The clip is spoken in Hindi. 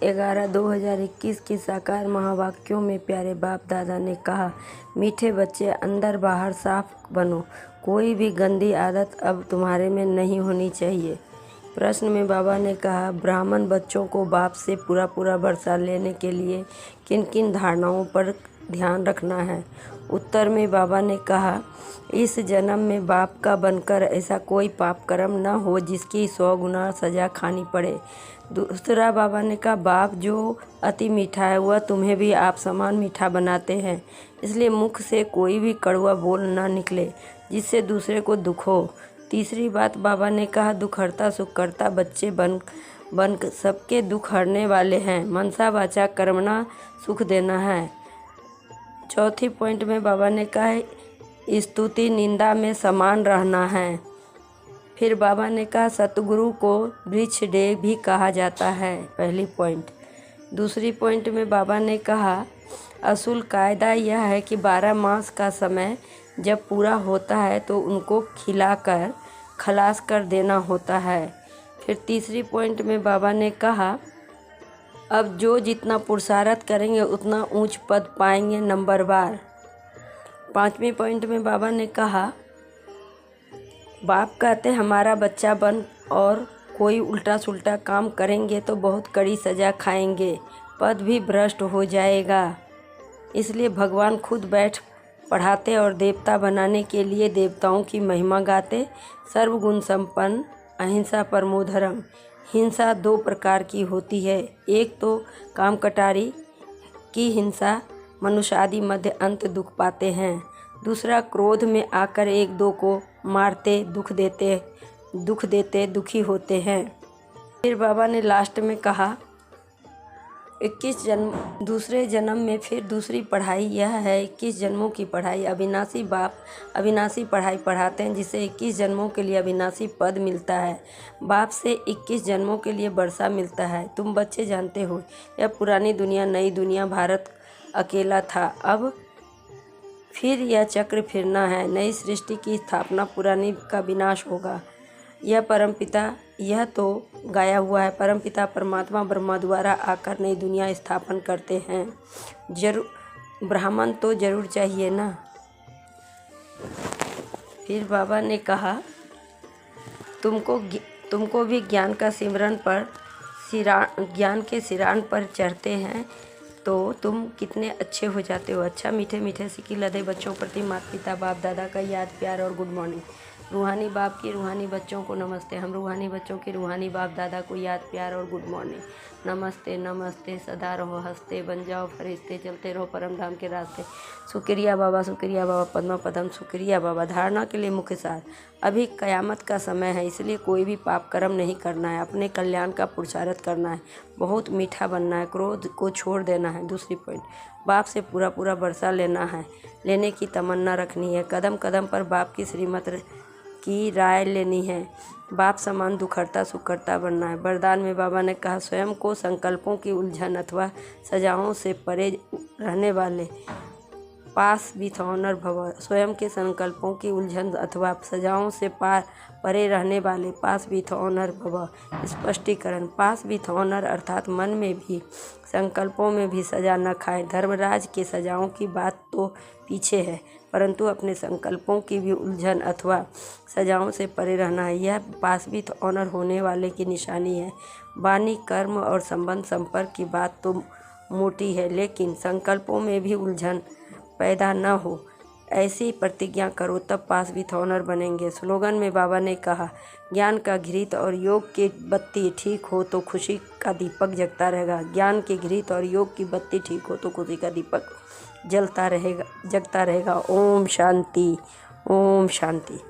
11/2021 के साकार महावाक्यों में प्यारे बाप दादा ने कहा, मीठे बच्चे अंदर बाहर साफ बनो, कोई भी गंदी आदत अब तुम्हारे में नहीं होनी चाहिए। प्रश्न में बाबा ने कहा, ब्राह्मण बच्चों को बाप से पूरा वर्षा लेने के लिए किन किन धारणाओं पर ध्यान रखना है। उत्तर में बाबा ने कहा, इस जन्म में बाप का बनकर ऐसा कोई पाप कर्म न हो जिसकी 100 गुना सजा खानी पड़े। दूसरा बाबा ने कहा, बाप जो अति मीठा है वह तुम्हें भी आप समान मीठा बनाते हैं, इसलिए मुख से कोई भी कड़वा बोल ना निकले जिससे दूसरे को दुख हो। तीसरी बात बाबा ने कहा, दुखहर्ता सुखकर्ता बच्चे बन सबके दुख हरने वाले हैं, मनसा वाचा कर्मणा सुख देना है। चौथी पॉइंट में बाबा ने कहा, स्तुति निंदा में समान रहना है। फिर बाबा ने कहा, सतगुरु को वृक्ष डे भी कहा जाता है, पहली पॉइंट। दूसरी पॉइंट में बाबा ने कहा, असूल कायदा यह है कि 12 मास का समय जब पूरा होता है तो उनको खिलाकर खलास कर देना होता है। फिर तीसरी पॉइंट में बाबा ने कहा, अब जो जितना पुरुषार्थ करेंगे उतना ऊंच पद पाएंगे नंबरवार। पांचवी पॉइंट में बाबा ने कहा, बाप कहते हमारा बच्चा बन और कोई उल्टा सुल्टा काम करेंगे तो बहुत कड़ी सज़ा खाएंगे, पद भी भ्रष्ट हो जाएगा। इसलिए भगवान खुद बैठ पढ़ाते और देवता बनाने के लिए देवताओं की महिमा गाते। सर्वगुण संपन्न, अहिंसा परमो धर्म। हिंसा 2 प्रकार की होती है, एक तो काम कटारी की हिंसा, मनुष्य आदि मध्य अंत दुख पाते हैं। दूसरा क्रोध में आकर एक दो को मारते दुख देते दुखी होते हैं। फिर बाबा ने लास्ट में कहा, 21 जन्म दूसरे जन्म में फिर दूसरी पढ़ाई यह है, 21 जन्मों की पढ़ाई। अविनाशी बाप अविनाशी पढ़ाई पढ़ाते हैं जिससे 21 जन्मों के लिए अविनाशी पद मिलता है। बाप से 21 जन्मों के लिए वर्षा मिलता है। तुम बच्चे जानते हो, यह पुरानी दुनिया नई दुनिया, भारत अकेला था, अब फिर यह चक्र फिरना है, नई सृष्टि की स्थापना, पुरानी का विनाश होगा। यह तो गाया हुआ है, परमपिता परमात्मा ब्रह्मा द्वारा आकर नई दुनिया स्थापन करते हैं। ब्राह्मण तो जरूर चाहिए ना। फिर बाबा ने कहा, तुमको भी ज्ञान के सिरान पर चढ़ते हैं तो तुम कितने अच्छे हो जाते हो। अच्छा मीठे मीठे सिक्की लदे बच्चों प्रति माता पिता बाप दादा का याद प्यार और गुड मॉर्निंग। रूहानी बाप की रूहानी बच्चों को नमस्ते। हम रूहानी बच्चों की रूहानी बाप दादा को याद प्यार और गुड मॉर्निंग। नमस्ते नमस्ते, सदा रहो हंसते, बन जाओ फरिश्ते, चलते रहो परम धाम के रास्ते। शुक्रिया बाबा पद्मा पदम शुक्रिया बाबा। धारणा के लिए मुख्य सार, अभी कयामत का समय है, इसलिए कोई भी पाप कर्म नहीं करना है, अपने कल्याण का पुरुषार्थ करना है, बहुत मीठा बनना है, क्रोध को छोड़ देना है। दूसरी पॉइंट, बाप से पूरा वर्षा लेने की तमन्ना रखनी है, कदम कदम पर बाप की श्रीमत की राय लेनी है, बाप समान दुखहर्ता सुखकर्ता बनना है। वरदान में बाबा ने कहा, स्वयं को संकल्पों की उलझन अथवा सजाओं से परे रहने वाले पास विथ ऑनर भव। स्वयं के संकल्पों की उलझन अथवा सजाओं से परे रहने वाले पास विथ ऑनर भव। स्पष्टीकरण, पास विथ ऑनर अर्थात मन में भी संकल्पों में भी सजा न खाए। धर्मराज के सजाओं की बात तो पीछे है, परंतु अपने संकल्पों की भी उलझन अथवा सजाओं से परे रहना है, यह पास विथ ऑनर होने वाले की निशानी है। वाणी कर्म और संबंध संपर्क की बात तो मोटी है, लेकिन संकल्पों में भी उलझन पैदा न हो ऐसी प्रतिज्ञा करो, तब पास विथ ऑनर बनेंगे। स्लोगन में बाबा ने कहा, ज्ञान का घृत और योग की बत्ती ठीक हो तो खुशी का दीपक जगता रहेगा। ज्ञान के घृत और योग की बत्ती ठीक हो तो खुशी का दीपक जगता रहेगा। ओम शांति, ओम शांति।